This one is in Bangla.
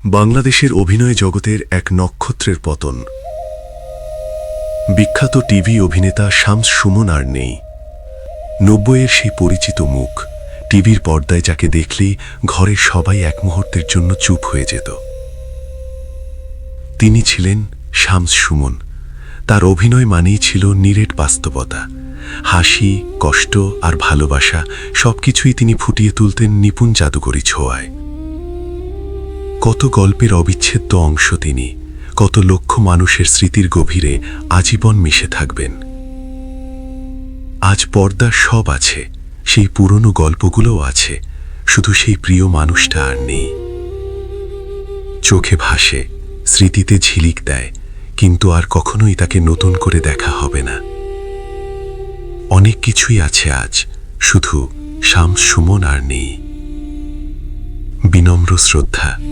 বাংলাদেশের অভিনয় জগতের এক নক্ষত্রের পতন। বিখ্যাত টিভি অভিনেতা শামস সুমন আর নেই। ৯০-এর সেই পরিচিত মুখ, টিভির পর্দায় যাকে দেখলেই ঘরের সবাই এক মুহূর্তের জন্য চুপ হয়ে যেত। তিনি ছিলেন শামস সুমন। তার অভিনয় মানেই ছিল নিরেট বাস্তবতা। হাসি, কষ্ট আর ভালোবাসা সবকিছুই তিনি ফুটিয়ে তুলতেন নিপুণ জাদুকরী ছোঁয়ায়। কত গল্পের অবিচ্ছেদ্য অংশ তিনি, কত লক্ষ মানুষের স্মৃতির গভীরে আজীবন মিশে থাকবেন। আজ পর্দার সব আছে, সেই পুরনো গল্পগুলোও আছে, শুধু সেই প্রিয় মানুষটা আর নেই। চোখে ভাসে, স্মৃতিতে ঝিলিক দেয়, কিন্তু আর কখনোই তাকে নতুন করে দেখা হবে না। অনেক কিছুই আছে আজ, শুধু শামস সুমন আর নেই। বিনম্র শ্রদ্ধা।